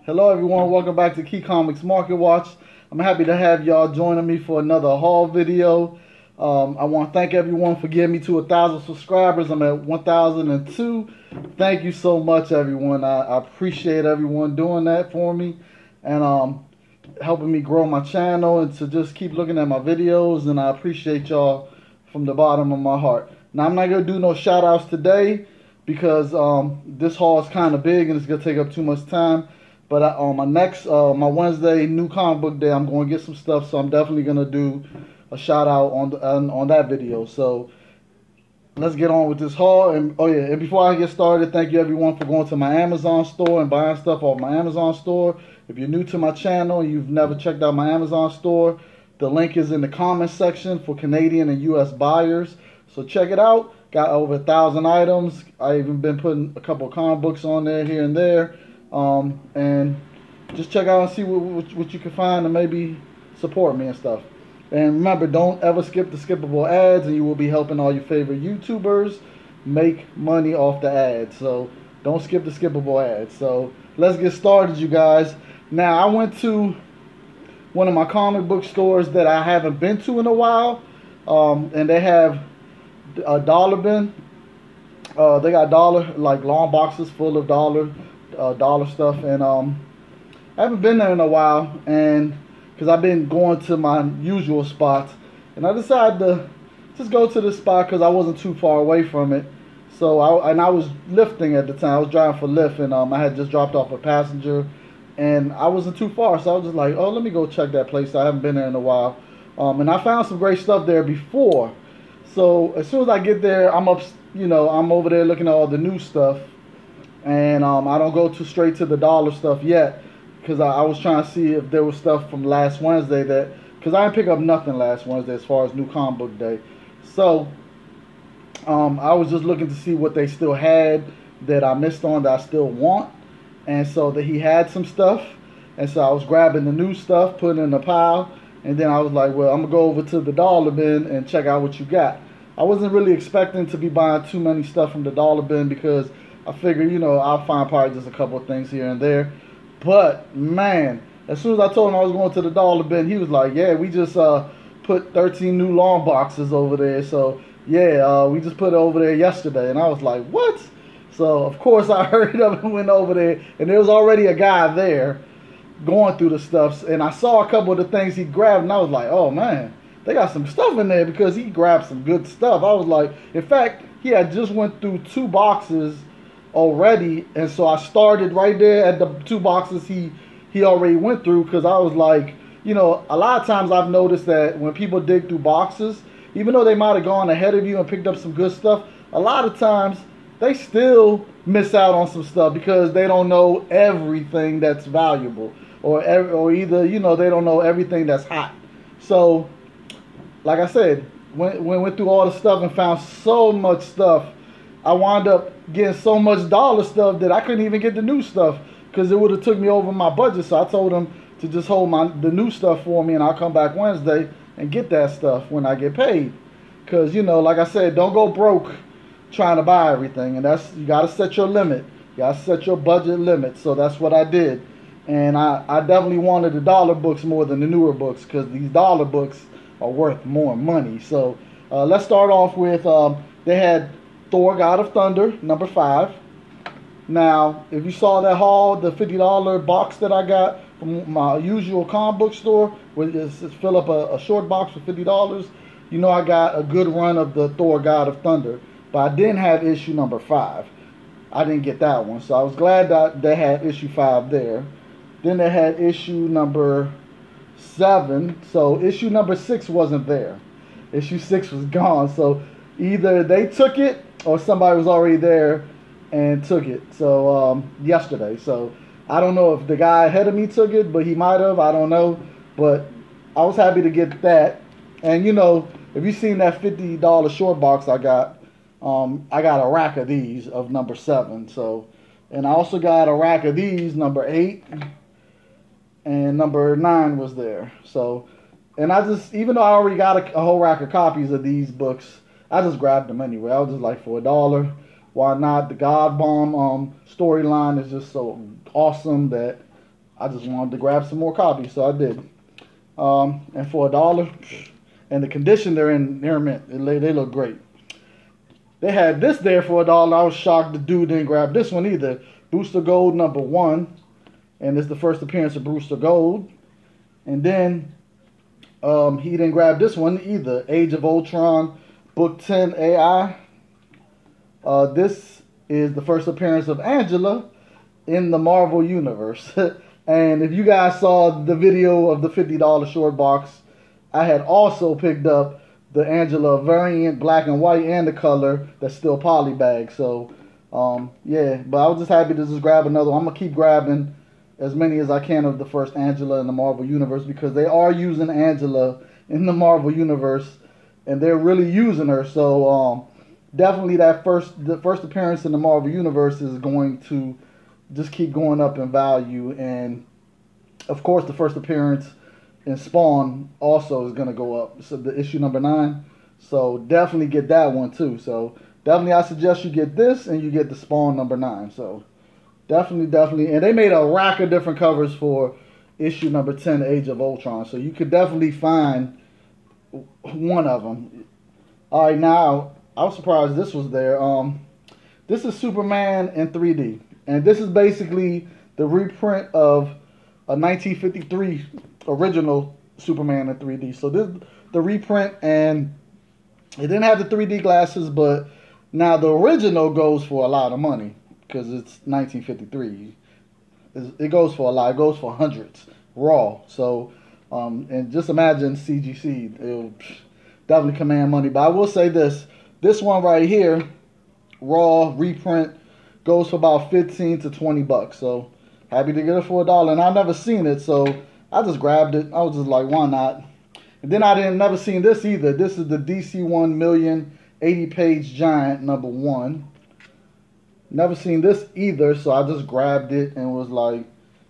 Hello everyone, welcome back to Key Comics Market Watch. I'm happy to have y'all joining me for another haul video. I want to thank everyone for getting me to 1,000 subscribers. I'm at 1,002. Thank you so much everyone. I appreciate everyone doing that for me and helping me grow my channel and to just keep looking at my videos, and I appreciate y'all from the bottom of my heart. Now I'm not going to do no shout outs today because this haul is kind of big and it's going to take up too much time. But on my Wednesday new comic book day, I'm going to get some stuff, so I'm definitely going to do a shout out on that video. So let's get on with this haul. And oh yeah, and before I get started, thank you everyone for going to my Amazon store and buying stuff off my Amazon store. If you're new to my channel and you've never checked out my Amazon store, the link is in the comments section for Canadian and US buyers. So check it out. Got over 1,000 items. I even been putting a couple of comic books on there here and there. And just check out and see what you can find and maybe support me and stuff. And remember, don't ever skip the skippable ads, and you will be helping all your favorite YouTubers make money off the ads. So don't skip the skippable ads. So let's get started, you guys. Now, I went to one of my comic book stores that I haven't been to in a while, and they have a dollar bin. They got like long boxes full of dollar stuff, and I haven't been there in a while, and because I've been going to my usual spots, and I decided to just go to this spot because I wasn't too far away from it. So I was lifting at the time. I was driving for Lyft, and I had just dropped off a passenger, and I wasn't too far, so I was just like, oh, let me go check that place. I haven't been there in a while, and I found some great stuff there before. So as soon as I get there, I'm over there looking at all the new stuff. And I don't go straight to the dollar stuff yet because I was trying to see if there was stuff from last Wednesday because I didn't pick up nothing last Wednesday as far as new comic book day. So I was just looking to see what they still had that I missed on that I still want. And so that he had some stuff. And so I was grabbing the new stuff, putting it in a pile. And then I was like, well, I'm going to go over to the dollar bin and check out what you got. I wasn't really expecting to be buying too many stuff from the dollar bin because I figure, I'll find probably just a couple of things here and there. But, man, as soon as I told him I was going to the dollar bin, he was like, yeah, we just put 13 new long boxes over there. So, yeah, we just put it over there yesterday. And I was like, what? So, of course, I hurried up and went over there. And there was already a guy there going through the stuff. And I saw a couple of the things he grabbed. And I was like, oh, man, they got some stuff in there because he grabbed some good stuff. I was like, in fact, he had just went through 2 boxes already, and so I started right there at the 2 boxes he already went through, because I was like, a lot of times I've noticed that when people dig through boxes, even though they might have gone ahead of you and picked up some good stuff, a lot of times they still miss out on some stuff because they don't know everything that's valuable, or either they don't know everything that's hot. So like I said, went through all the stuff and found so much stuff. I wound up getting so much dollar stuff that I couldn't even get the new stuff because it would have took me over my budget. So I told him to just hold the new stuff for me, and I'll come back Wednesday and get that stuff when I get paid. Because, like I said, don't go broke trying to buy everything. And you got to set your limit. You got to set your budget limit. So that's what I did. And I definitely wanted the dollar books more than the newer books because these dollar books are worth more money. So let's start off with, they had Thor, God of Thunder, number 5. Now, if you saw that haul, the $50 box that I got from my usual comic book store, where it's fill up a short box for $50, I got a good run of the Thor, God of Thunder. But I didn't have issue number 5. I didn't get that one, so I was glad that they had issue 5 there. Then they had issue number 7, so issue number 6 wasn't there. Issue 6 was gone, so either they took it or somebody was already there and took it. So yesterday. So I don't know if the guy ahead of me took it, but he might have. I don't know. But I was happy to get that. And if you've seen that $50 short box I got a rack of these of number 7. So, and I also got a rack of these, number 8, and number 9 was there. So, and I just, even though I already got a whole rack of copies of these books, I just grabbed them anyway. I was just like, for $1, why not? The God Bomb storyline is just so awesome that I just wanted to grab some more copies, so I did. And for $1, and the condition they're in, they're mint. They look great. They had this there for $1. I was shocked the dude didn't grab this one either. Booster Gold #1, and it's the first appearance of Booster Gold. And then he didn't grab this one either. Age of Ultron, Book 10 AI. This is the first appearance of Angela in the Marvel Universe. And if you guys saw the video of the $50 short box, I had also picked up the Angela variant, black and white, and the color that's still poly bag. So, yeah, but I was just happy to just grab another one. I'm going to keep grabbing as many as I can of the first Angela in the Marvel Universe, because they are using Angela in the Marvel Universe, and they're really using her. So, definitely the first appearance in the Marvel Universe is going to just keep going up in value. And of course the first appearance in Spawn also is going to go up. So the issue #9. So definitely get that one too. So definitely I suggest you get this and you get the Spawn #9. So definitely. And they made a rack of different covers for issue #10, Age of Ultron. So you could definitely find one of them. All right, now I was surprised this was there. This is Superman in 3D. And this is basically the reprint of a 1953 original Superman in 3D. So this is the reprint, and it didn't have the 3D glasses, but now the original goes for a lot of money because it's 1953. It goes for a lot. It goes for hundreds raw. So, and just imagine CGC. It'll definitely command money. But I will say this one right here, raw reprint, goes for about 15 to 20 bucks. So happy to get it for $1. And I've never seen it, so I just grabbed it. I was just like, why not? And then I never seen this either. This is the DC 1 million 80-page giant #1. Never seen this either, so I just grabbed it and was like,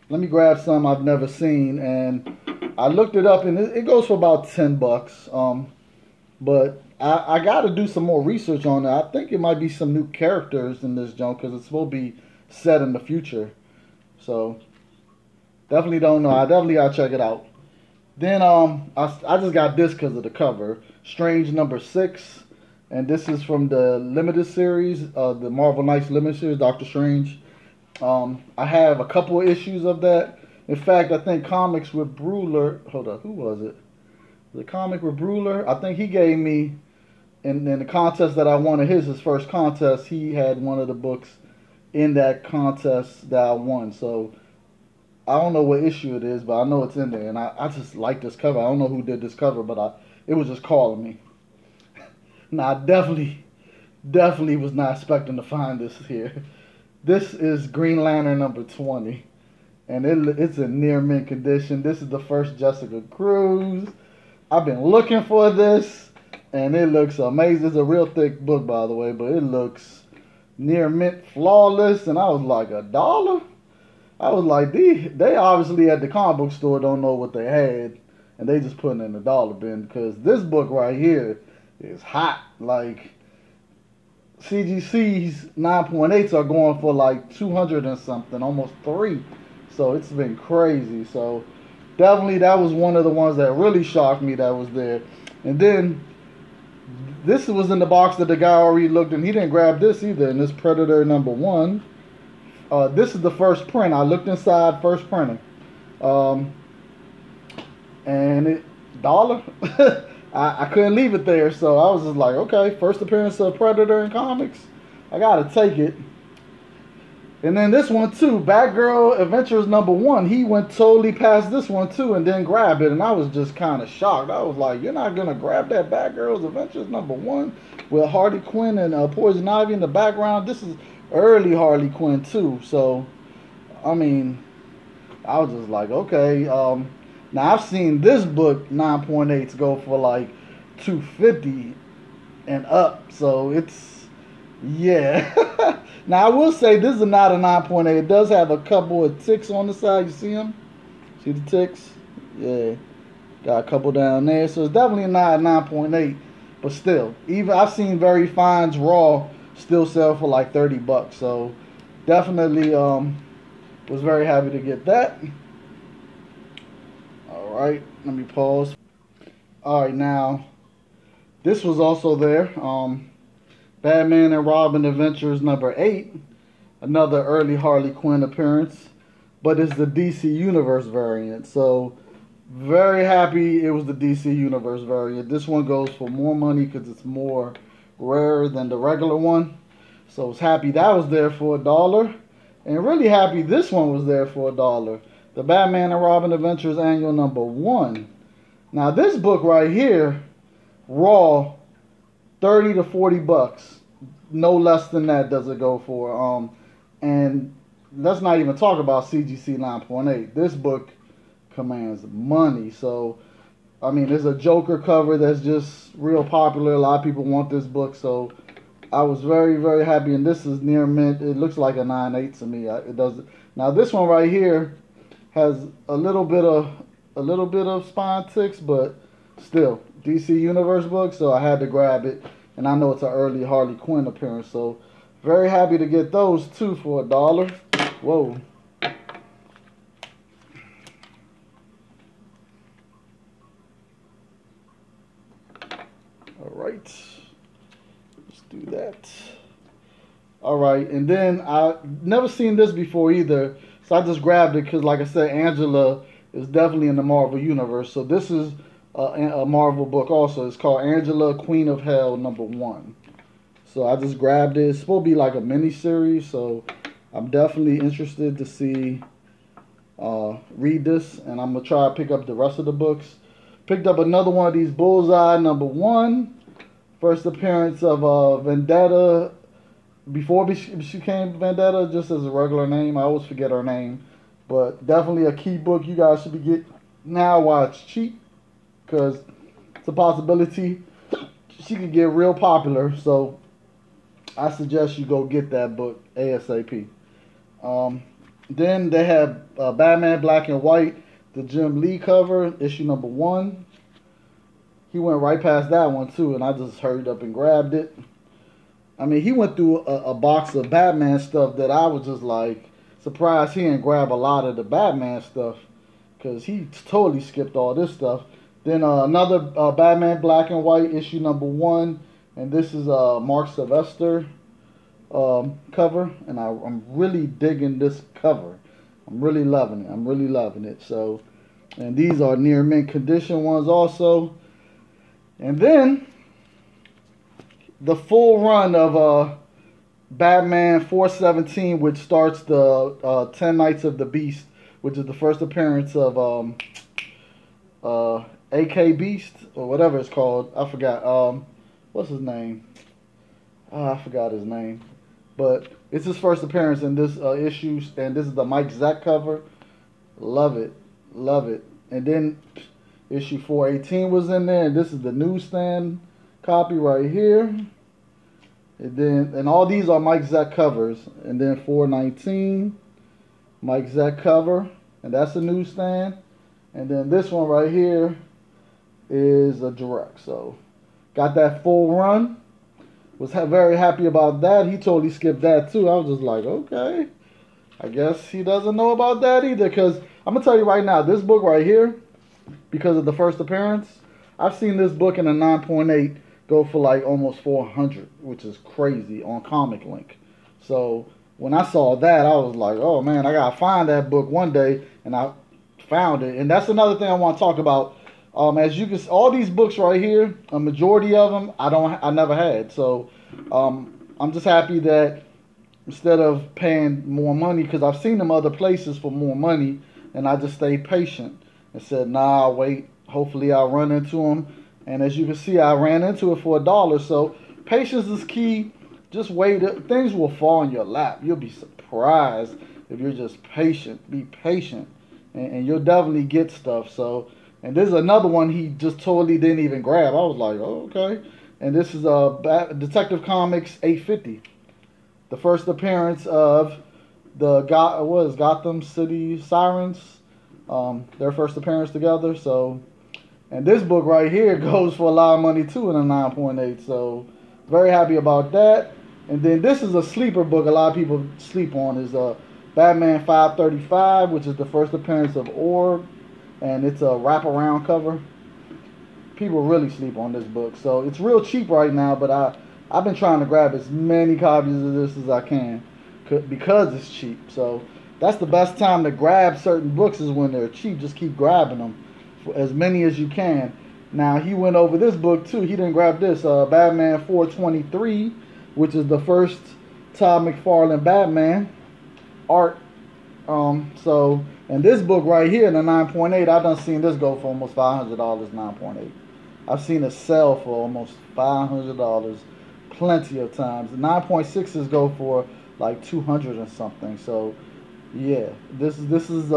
let me grab some I've never seen. And I looked it up, and it goes for about 10 bucks. But I got to do some more research on it. I think it might be some new characters in this junk because it's supposed to be set in the future. So definitely don't know. I definitely got to check it out. Then I just got this because of the cover. Strange #6. And this is from the limited series, the Marvel Knights limited series, Doctor Strange. I have a couple of issues of that. In fact, I think Comics with Bruler. Hold up, who was it? The Comic with Bruler. I think he gave me, in the contest that I won, his first contest, he had one of the books in that contest that I won. So I don't know what issue it is, but I know it's in there. And I just like this cover. I don't know who did this cover, but it was just calling me. Now, I definitely was not expecting to find this here. This is Green Lantern #20. And it's in near mint condition. This is the first Jessica Cruz. I've been looking for this, and it looks amazing. It's a real thick book, by the way, but it looks near mint flawless. And I was like, $1? I was like, they obviously at the comic book store don't know what they had, and they just putting it in the dollar bin, because this book right here is hot. Like, CGC's 9.8s are going for like 200 and something, almost 3. So it's been crazy. So definitely that was one of the ones that really shocked me that was there. And then this was in the box that the guy already looked, and he didn't grab this either. And this Predator #1. This is the first print. I looked inside, first printing. And it $1. I couldn't leave it there, so I was just like, okay, first appearance of Predator in comics, I gotta take it. And then this one too, Batgirl Adventures #1. He went totally past this one too and then grabbed it, and I was just kind of shocked. I was like, you're not gonna grab that Batgirl's Adventures #1 with Harley Quinn and Poison Ivy in the background? This is early Harley Quinn too, so I mean, I was just like, okay. Now I've seen this book 9.8s go for like $250 and up, so it's, yeah. Now I will say this is not a 9.8. It does have a couple of ticks on the side. You see them? See the ticks? Yeah, got a couple down there. So it's definitely not a 9.8, but still, even I've seen Very Fine's raw still sell for like 30 bucks. So definitely was very happy to get that. Alright, let me pause. Alright, now, this was also there. Batman and Robin Adventures number 8. Another early Harley Quinn appearance. But it's the DC Universe variant. So, very happy it was the DC Universe variant. This one goes for more money because it's more rare than the regular one. So, I was happy that was there for $1. And really happy this one was there for $1. The Batman and Robin Adventures Annual number 1. Now, this book right here, raw, 30 to 40 bucks. No less than that does it go for. And let's not even talk about CGC 9.8. This book commands money. So, I mean, there's a Joker cover that's just real popular. A lot of people want this book. So, I was very, very happy. And this is near mint. It looks like a 9.8 to me. It does. Now, this one right here has a little bit of spine ticks, but still DC Universe book. So I had to grab it. And I know it's an early Harley Quinn appearance. So, very happy to get those two for $1. Whoa. Alright. Let's do that. Alright. And then I never seen this before either. So I just grabbed it because, like I said, Angela is definitely in the Marvel Universe. So this is a Marvel book also. It's called Angela, Queen of Hell, number 1. So I just grabbed it. It's supposed to be like a mini-series. So I'm definitely interested to see, read this. And I'm going to try to pick up the rest of the books. Picked up another one of these Bullseye, number 1. First appearance of Vendetta. Before she became Vendetta, just as a regular name. I always forget her name. But definitely a key book you guys should be getting now while it's cheap. Because it's a possibility she could get real popular. So I suggest you go get that book ASAP. Then they have Batman Black and White, the Jim Lee cover, issue number 1. He went right past that one too, and I just hurried up and grabbed it. I mean, he went through a box of Batman stuff that I was just like surprised he didn't grab a lot of the Batman stuff, because he totally skipped all this stuff. Then another Batman Black and White issue number 1, and this is Mark Sylvester cover, and I'm really digging this cover. I'm really loving it. I'm really loving it. So, and these are near mint condition ones also. And then the full run of Batman 417, which starts the 10 Nights of the Beast, which is the first appearance of AK Beast, or whatever it's called. I forgot. What's his name? I forgot his name. But it's his first appearance in this issue, and this is the Mike Zeck cover. Love it. Love it. And then issue 418 was in there, and this is the newsstand copy right here. And all these are Mike Zeck covers. And then 419, Mike Zeck cover, and that's a newsstand. And then this one right here is a direct. So got that full run. Was very happy about that. He totally skipped that too. I was just like, okay, I guess he doesn't know about that either. Because I'm gonna tell you right now, this book right here, because of the first appearance, I've seen this book in a 9.8 go for like almost 400, which is crazy on Comic Link. So when I saw that, I was like, oh man, I gotta find that book one day, and I found it. And that's another thing I want to talk about. As you can see, all these books right here, a majority of them I never had. So I'm just happy that instead of paying more money, because I've seen them other places for more money, and I just stayed patient and said, nah, I'll wait. Hopefully I'll run into them. And as you can see, I ran into it for $1. So patience is key. Just wait. Things will fall in your lap. You'll be surprised if you're just patient. Be patient, and you'll definitely get stuff. So. And this is another one he just totally didn't even grab. I was like, oh, okay. And this is Detective Comics 850. The first appearance of the Gotham City Sirens. Their first appearance together. So, and this book right here goes for a lot of money too in a 9.8. So, very happy about that. And then this is a sleeper book a lot of people sleep on. Is Batman 535, which is the first appearance of Orb. and it's a wraparound cover. People really sleep on this book, so it's real cheap right now. But I've been trying to grab as many copies of this as I can because it's cheap. So that's the best time to grab certain books, is when they're cheap. Just keep grabbing them, for as many as you can. Now, he went over this book too. He didn't grab this, Batman 423, which is the first Todd McFarlane Batman art. And this book right here, the 9.8, I done seen this go for almost $500, 9.8. I've seen it sell for almost $500 plenty of times. The 9.6s go for like 200 or something. So yeah, this is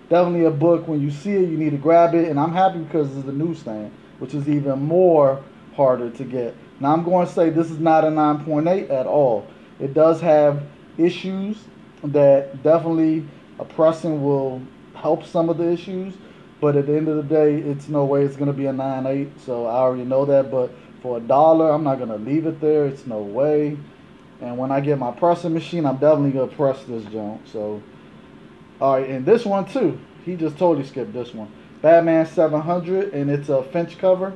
definitely a book. When you see it, you need to grab it, and I'm happy because it's the newsstand, which is even more harder to get. Now, I'm going to say this is not a 9.8 at all. It does have issues that definitely a pressing will help some of the issues, but at the end of the day, it's no way it's going to be a 9.8, so I already know that. But for $1, I'm not going to leave it there. It's no way. And when I get my pressing machine, I'm definitely going to press this junk. So, all right, and this one too. He just totally skipped this one. Batman 700, and it's a Finch cover.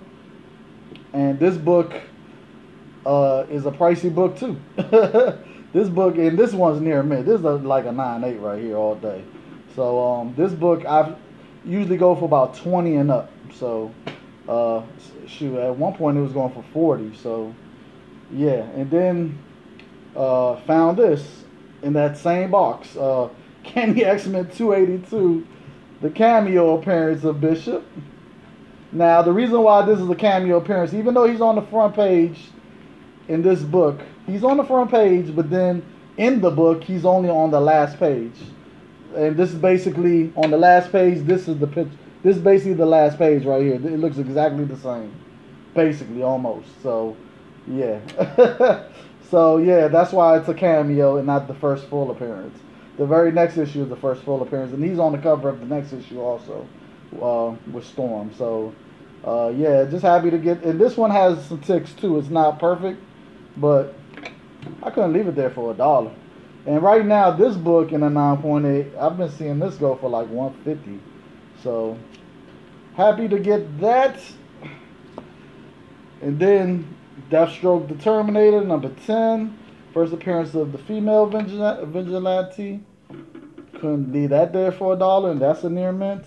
And this book is a pricey book too. This book, and this one's near me. This is like a 9.8 right here all day. So this book I usually go for about 20 and up. So shoot, at one point it was going for 40. So yeah, and then found this in that same box, Candy X-Men 282, the cameo appearance of Bishop. Now, the reason why this is a cameo appearance, even though he's on the front page in this book, he's on the front page, but then in the book, he's only on the last page. And this is basically on the last page. This is the pitch. This is basically the last page right here. It looks exactly the same, basically, almost. So, yeah. So, yeah, that's why it's a cameo and not the first full appearance. The very next issue is the first full appearance, and he's on the cover of the next issue also, with Storm. So, yeah, just happy to get. And this one has some ticks too. It's not perfect, but I couldn't leave it there for $1. And right now, this book in a 9.8, I've been seeing this go for like $150. So, happy to get that. And then Deathstroke the Terminator, number 10. First appearance of the female vigilante. Couldn't leave that there for $1, and that's a near mint.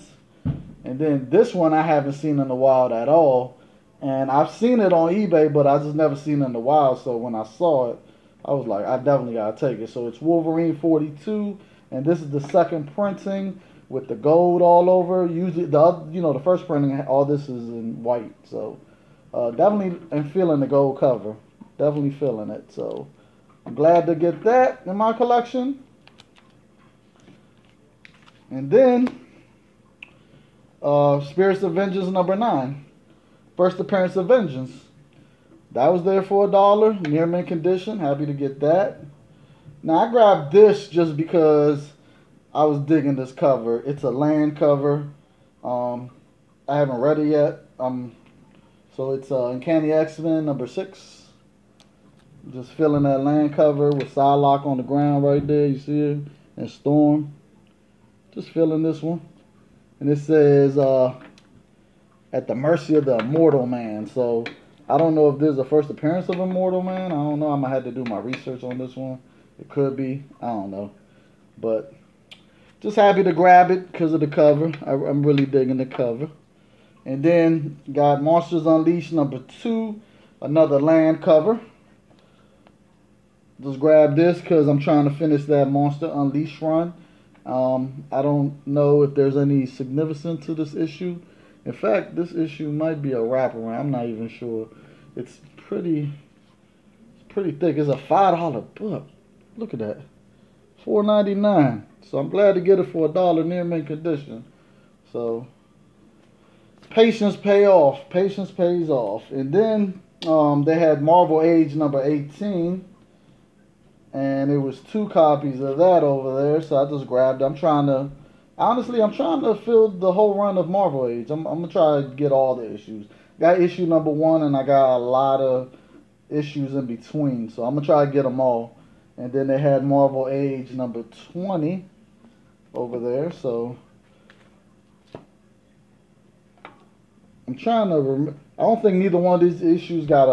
And then this one I haven't seen in the wild at all. And I've seen it on eBay, but I just never seen it in the wild. So when I saw it, I was like, I definitely got to take it. So it's Wolverine 42, and this is the second printing with the gold all over. Usually, the first printing, all this is in white. So definitely am feeling the gold cover. Definitely feeling it. So I'm glad to get that in my collection. And then Spirits of Vengeance number 9. First appearance of Vengeance. That was there for $1, near mint condition. Happy to get that. Now I grabbed this just because I was digging this cover. It's a land cover. I haven't read it yet. So it's Uncanny X-Men number 6. Just feeling that land cover with Psylocke on the ground right there. You see it? And Storm. Just feeling this one. And it says, at the mercy of the Immortal Man. So I don't know if this is the first appearance of Immortal Man. I don't know. I'm going to have to do my research on this one. It could be. I don't know. But just happy to grab it because of the cover. I'm really digging the cover. And then got Monsters Unleashed number 2. Another land cover. Just grab this because I'm trying to finish that Monster Unleashed run. I don't know if there's any significance to this issue. In fact, this issue might be a wraparound. I'm not even sure. It's pretty thick. It's a $5 book. Look at that. $4.99. So I'm glad to get it for $1 near mint condition. So patience pay off. Patience pays off. And then they had Marvel Age number 18. And it was 2 copies of that over there. So I just grabbed it. I'm trying to fill the whole run of Marvel Age. I'm going to try to get all the issues. Got issue number 1, and I got a lot of issues in between. So I'm going to try to get them all. And then they had Marvel Age number 20 over there. So I'm trying to remember. I don't think neither one of these issues got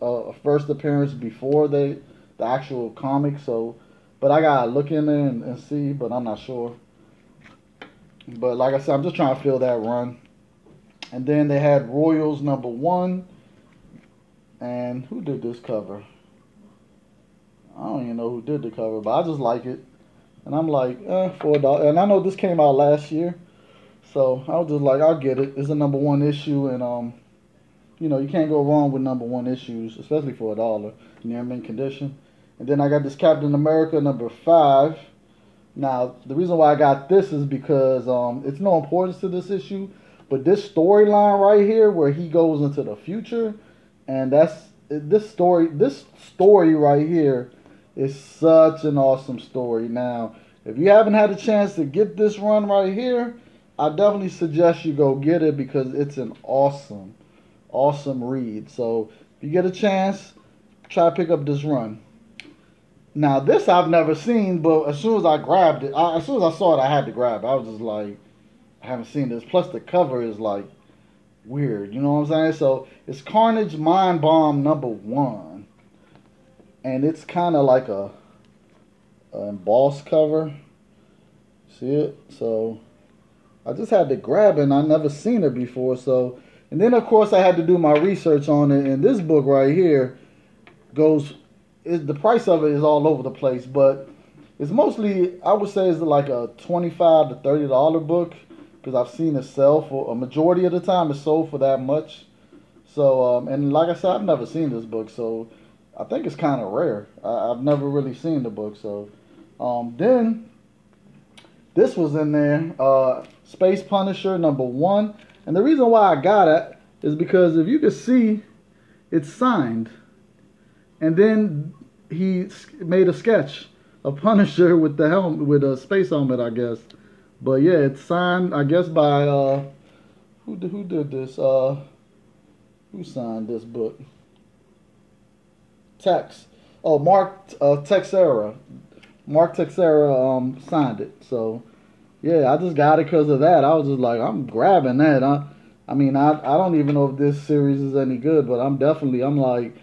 a first appearance before the actual comic. So, but I gotta look in there and see. But I'm not sure. But like I said, I'm just trying to fill that run. And then they had Royals #1. And who did this cover? I don't even know who did the cover, but I just like it. And I'm like, $4. And I know this came out last year. So I was just like, I'll get it. It's a #1 issue, and you know, you can't go wrong with #1 issues, especially for $1 in their mint condition. And then I got this Captain America #5. Now the reason why I got this is because it's no importance to this issue, but this storyline right here where he goes into the future, and this story right here is such an awesome story. Now, if you haven't had a chance to get this run right here, I definitely suggest you go get it because it's an awesome read. So if you get a chance, try to pick up this run. Now this I've never seen, but as soon as I grabbed it, as soon as I saw it, I had to grab it. I was just like, I haven't seen this. Plus the cover is like weird, you know what I'm saying? So it's Carnage Mind Bomb #1, and it's kind of like a embossed cover. See it? So I just had to grab it, and I never seen it before. So, and then of course I had to do my research on it. And this book right here the price of it is all over the place, but it's mostly, I would say, it's like a $25 to $30 book, because I've seen it sell for a majority of the time. It's sold for that much. So, and like I said, I've never seen this book, so I think it's kind of rare. I've never really seen the book. So, then this was in there, Space Punisher #1, and the reason why I got it is because if you can see, it's signed. And then he made a sketch of Punisher with the helmet, with a space helmet, I guess. But yeah, it's signed, I guess, by who did this? Who signed this book? Tex. Oh, Mark Texeira. Mark Texeira signed it. So yeah, I just got it because of that. I was just like, I'm grabbing that. I mean, I don't even know if this series is any good, but I'm like,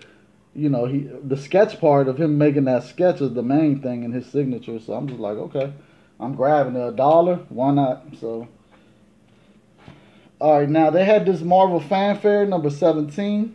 you know, the sketch part of him making that sketch is the main thing in his signature. So I'm just like, okay, I'm grabbing it. $1, why not? So, all right, now they had this Marvel Fanfare #17.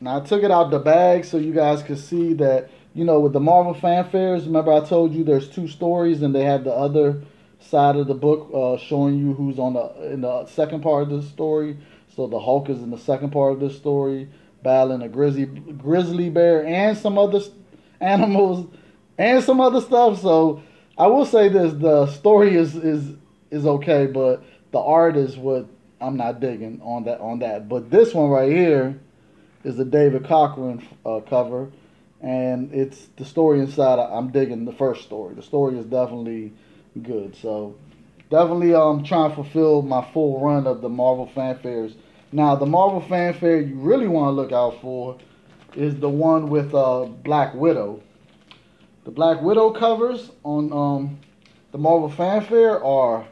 Now I took it out the bag so you guys could see that, you know, with the Marvel Fanfares, remember I told you there's 2 stories, and they had the other side of the book showing you who's in the second part of the story. So the Hulk is in the second part of this story, battling a grizzly bear and some other animals and some other stuff. So I will say this: the story is okay, but the art is what I'm not digging on that. But this one right here is the David Cochran cover, and it's the story inside. I'm digging the first story. The story is definitely good. So definitely trying to fulfill my full run of the Marvel Fanfares. Now, the Marvel Fanfare you really want to look out for is the one with Black Widow. The Black Widow covers on the Marvel Fanfare are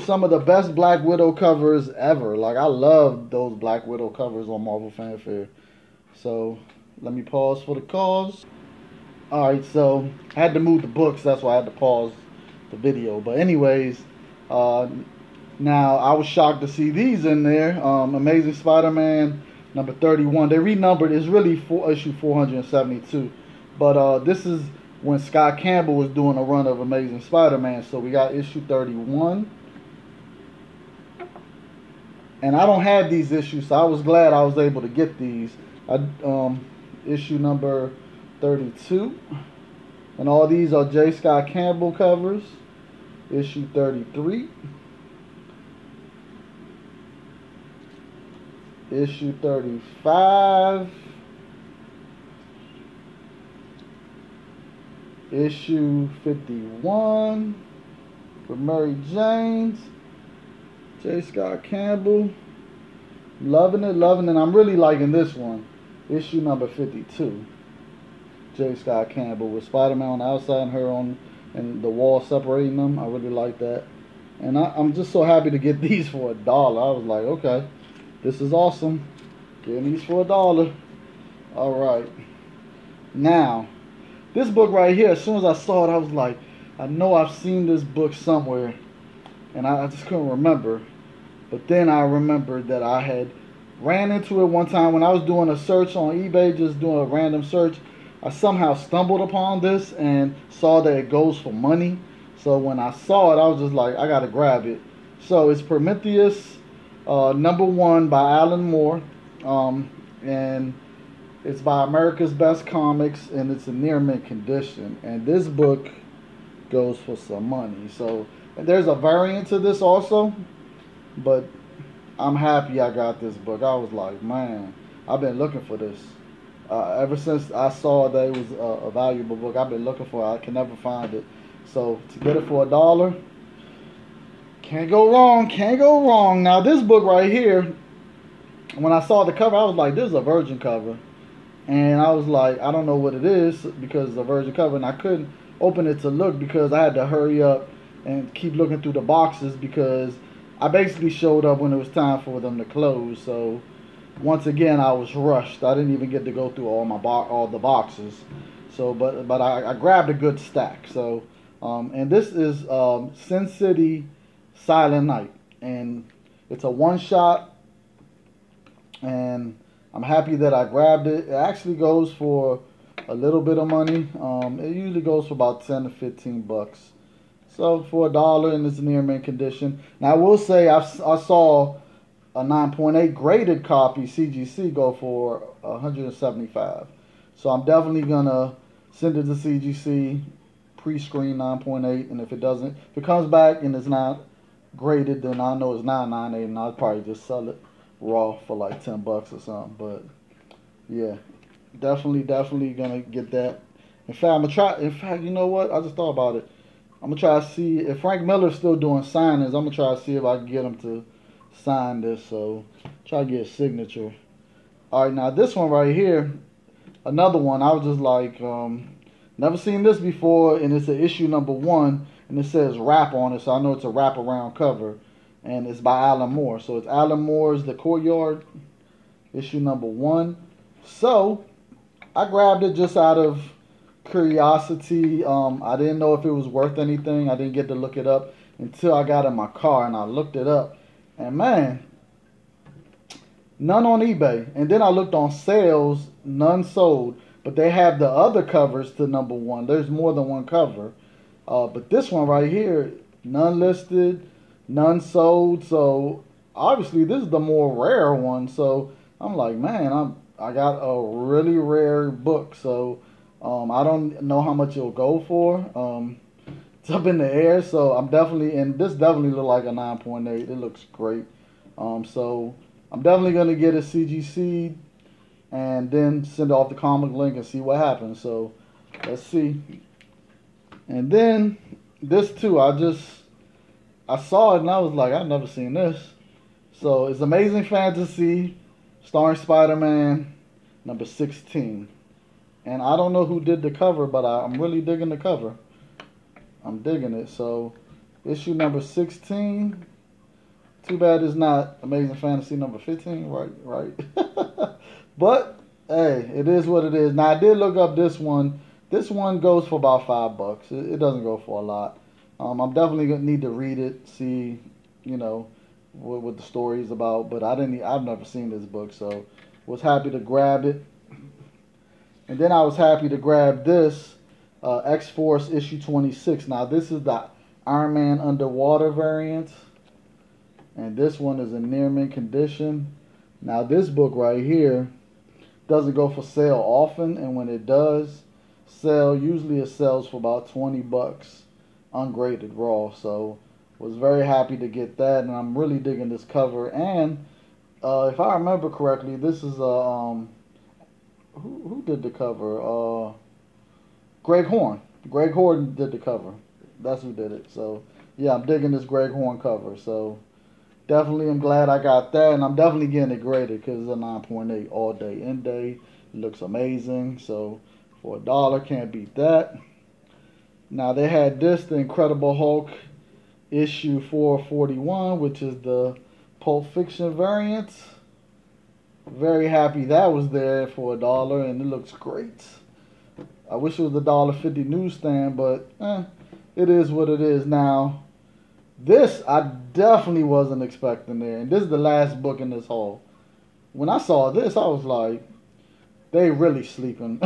some of the best Black Widow covers ever. Like, I love those Black Widow covers on Marvel Fanfare. So, let me pause for the cause. Alright, so I had to move the books. That's why I had to pause the video. But anyways, now, I was shocked to see these in there. Amazing Spider-Man #31. They renumbered. It's really issue 472. But this is when Scott Campbell was doing a run of Amazing Spider-Man. So we got issue 31. And I don't have these issues, so I was glad I was able to get these. Issue number 32. And all these are J. Scott Campbell covers. Issue 33. Issue 35, issue 51 for Mary Janes, J. Scott Campbell. Loving it. I'm really liking this one. Issue number 52, J. Scott Campbell with Spider-Man on the outside and her on and the wall separating them. I really like that. And I'm just so happy to get these for $1. I was like, okay, this is awesome. Getting these for $1. All right. Now, this book right here, as soon as I saw it, I was like, I know I've seen this book somewhere. And I just couldn't remember. But then I remembered that I had ran into it one time when I was doing a search on eBay, just doing a random search. I somehow stumbled upon this and saw that it goes for money. So when I saw it, I was just like, I gotta grab it. So it's Prometheus, #1 by Alan Moore, and it's by America's Best Comics, and it's in near mint condition. And this book goes for some money. So and there's a variant to this also, but I'm happy I got this book. I was like, man, I've been looking for this. Ever since I saw that it was a valuable book, I've been looking for it. I can never find it. So to get it for $1, can't go wrong. Can't go wrong. Now this book right here, when I saw the cover, I was like, this is a virgin cover. And I was like, I don't know what it is because it's a virgin cover. And I couldn't open it to look because I had to hurry up and keep looking through the boxes because I basically showed up when it was time for them to close. So once again, I was rushed. I didn't even get to go through all the boxes. So, but I grabbed a good stack. So, and this is Sin City Silent Night, and it's a one-shot. And I'm happy that I grabbed it. It actually goes for a little bit of money. It usually goes for about 10 to 15 bucks. So for $1, and it's near mint condition. Now I will say I saw a 9.8 graded copy CGC go for 175. So I'm definitely gonna send it to CGC pre-screen 9.8, and if it comes back and it's not graded, then I know it's not 9.8, and I'll probably just sell it raw for like 10 bucks or something. But yeah, definitely gonna get that. In fact, I'm gonna try. In fact, you know what? I just thought about it. I'm gonna try to see if Frank Miller's still doing signings. I'm gonna try to see if I can get him to sign this. So try to get a signature. All right, now this one right here, another one. I was just like, never seen this before, and it's an issue #1, and it says "Wrap" on it, so I know it's a wraparound cover, and it's by Alan Moore. So it's Alan Moore's The Courtyard, issue #1. So I grabbed it just out of curiosity. I didn't know if it was worth anything. I didn't get to look it up until I got in my car and I looked it up, and man, none on eBay. And then I looked on sales, none sold, but they have the other covers to #1. There's more than one cover, but this one right here, none listed, none sold. So obviously this is the more rare one. So I'm like, man, I got a really rare book. So I don't know how much it'll go for. It's up in the air, so I'm definitely, and this definitely look like a 9.8. It looks great. So I'm definitely gonna get a CGC and then send off the comic link and see what happens. So let's see. And then this too, I saw it and I was like, I've never seen this. So it's Amazing Fantasy starring Spider-Man #16. And I don't know who did the cover, but I'm really digging the cover. I'm digging it. So issue #16. Too bad it's not Amazing Fantasy #15. Right. But hey, it is what it is. Now I did look up this one. This one goes for about $5. It doesn't go for a lot. I'm definitely gonna need to read it, see, what the story is about. But I've never seen this book, so was happy to grab it. And then I was happy to grab this X-Force issue 26. Now this is the Iron Man Underwater variant, and this one is in near mint condition. Now this book right here doesn't go for sale often, and when it does sell, usually it sells for about 20 bucks ungraded raw. So was very happy to get that, and I'm really digging this cover. And if I remember correctly, this is a who did the cover? Greg Horn. Greg Horn did the cover. That's who did it. So yeah, I'm digging this Greg Horn cover. So definitely I'm glad I got that, and I'm definitely getting it graded because it's a 9.8 all day in day. It looks amazing. So for $1, can't beat that. Now they had this, the Incredible Hulk issue 441, which is the Pulp Fiction variant. Very happy that was there for $1, and it looks great. I wish it was the $1.50 newsstand, but it is what it is. Now, this I definitely wasn't expecting there, and this is the last book in this haul. When I saw this, I was like, they really sleeping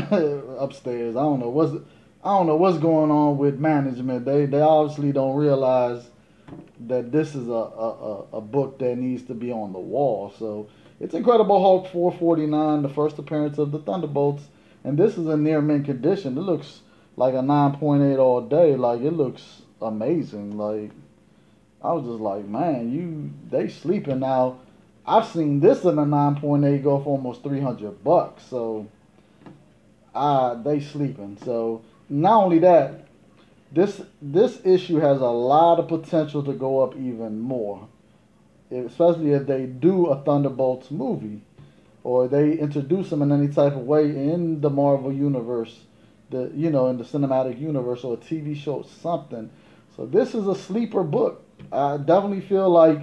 upstairs. I don't know what's going on with management. They obviously don't realize that this is a book that needs to be on the wall. So it's Incredible Hulk 449, the first appearance of the Thunderbolts, and this is in near mint condition. It looks like a 9.8 all day. Like, it looks amazing. Like, I was just like, man, they sleeping. Now, I've seen this in a 9.8 go for almost $300. So they sleeping. So not only that, this issue has a lot of potential to go up even more, especially if they do a Thunderbolts movie, or they introduce them in any type of way in the Marvel universe, in the cinematic universe, or a TV show, something. So this is a sleeper book. I definitely feel like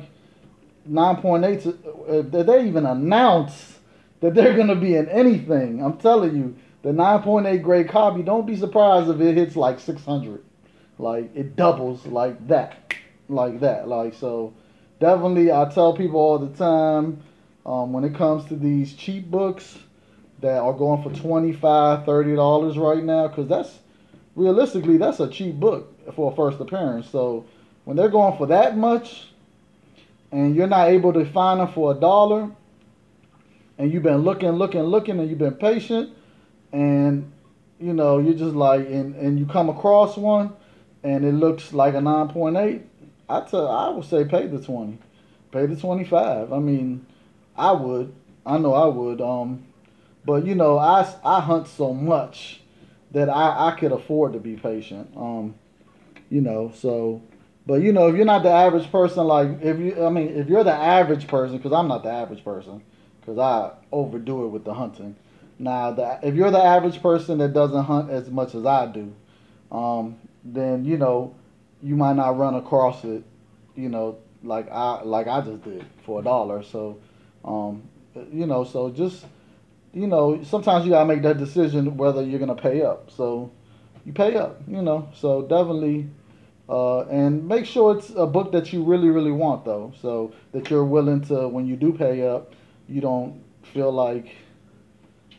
9.8, did they even announce that they're going to be in anything? I'm telling you, the 9.8 grade copy, don't be surprised if it hits like 600. Like, it doubles like that. Like, so definitely, I tell people all the time, when it comes to these cheap books that are going for $25, $30 right now, because realistically, that's a cheap book for a first appearance. So when they're going for that much, and you're not able to find them for $1, and you've been looking, and you've been patient, and you're just like, and you come across one, and it looks like a 9.8, I would say pay the 20, pay the 25. I mean, I know I would. But I hunt so much that I could afford to be patient. So. But, if you're not the average person, like, if you're the average person, because I'm not the average person, because I overdo it with the hunting. Now, if you're the average person that doesn't hunt as much as I do, then, you might not run across it, like I just did for $1. So, so just, sometimes you got to make that decision whether you're going to pay up. So, you pay up, so definitely. And make sure it's a book that you really, really want, though, so that you're willing to, when you do pay up, you don't feel like,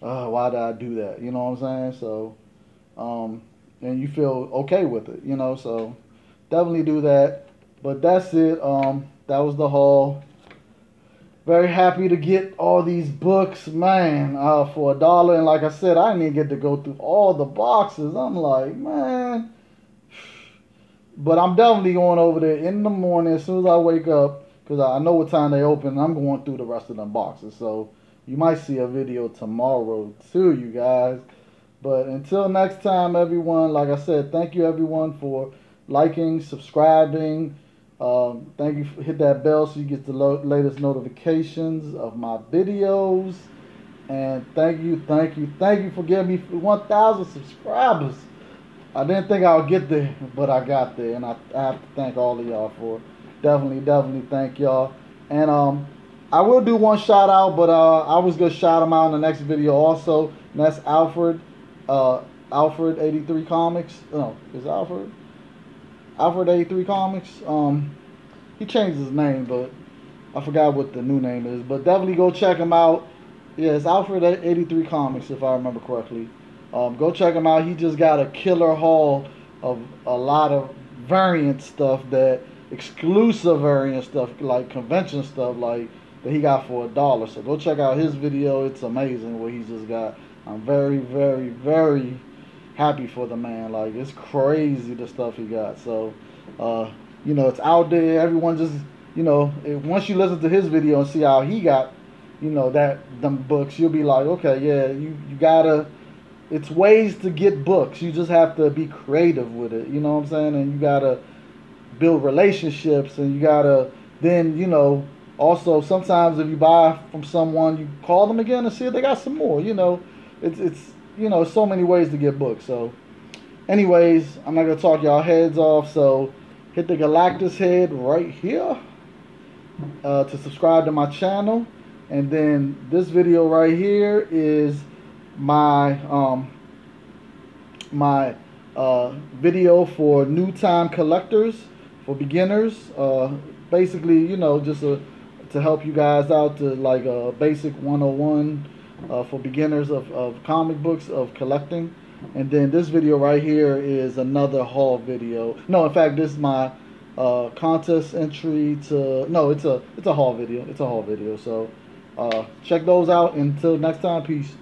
why did I do that? You know what I'm saying? So, and you feel okay with it, so definitely do that. But that's it. That was the haul. Very happy to get all these books, man, for $1. And like I said, I didn't even get to go through all the boxes. I'm like, man. But I'm definitely going over there in the morning as soon as I wake up, because I know what time they open. I'm going through the rest of them boxes. So you might see a video tomorrow too, you guys. But until next time, everyone, like I said, thank you everyone for liking, subscribing. Thank you for hit that bell so you get the latest notifications of my videos. And thank you for getting me 1,000 subscribers. I didn't think I would get there, but I got there, and I have to thank all of y'all for it. Definitely thank y'all. And I will do one shout out, but I was gonna shout him out in the next video also. And that's Alfred 83 Comics. No, is Alfred 83 Comics. He changed his name, but I forgot what the new name is. But definitely go check him out. Yeah, it's Alfred 83 Comics, if I remember correctly. Go check him out. He just got a killer haul of a lot of variant stuff, exclusive variant stuff, like convention stuff, like that he got for $1. So go check out his video. It's amazing what he just got. I'm very, very, very happy for the man. Like, it's crazy the stuff he got. So, it's out there. Everyone just, once you listen to his video and see how he got, them books, you'll be like, okay, yeah, you gotta. It's ways to get books. You just have to be creative with it. You know what I'm saying? And you got to build relationships. And you got to then, also sometimes if you buy from someone, you call them again and see if they got some more. It's so many ways to get books. So anyways, I'm not going to talk y'all heads off. So hit the Galactus head right here to subscribe to my channel. And then this video right here is my video for new time collectors for beginners. Basically, you know, just to help you guys out to like a basic 101 for beginners of comic books, of collecting. And then this video right here is another haul video. No, in fact, this is my contest entry to, no, it's a haul video. It's a haul video. So check those out. Until next time, peace.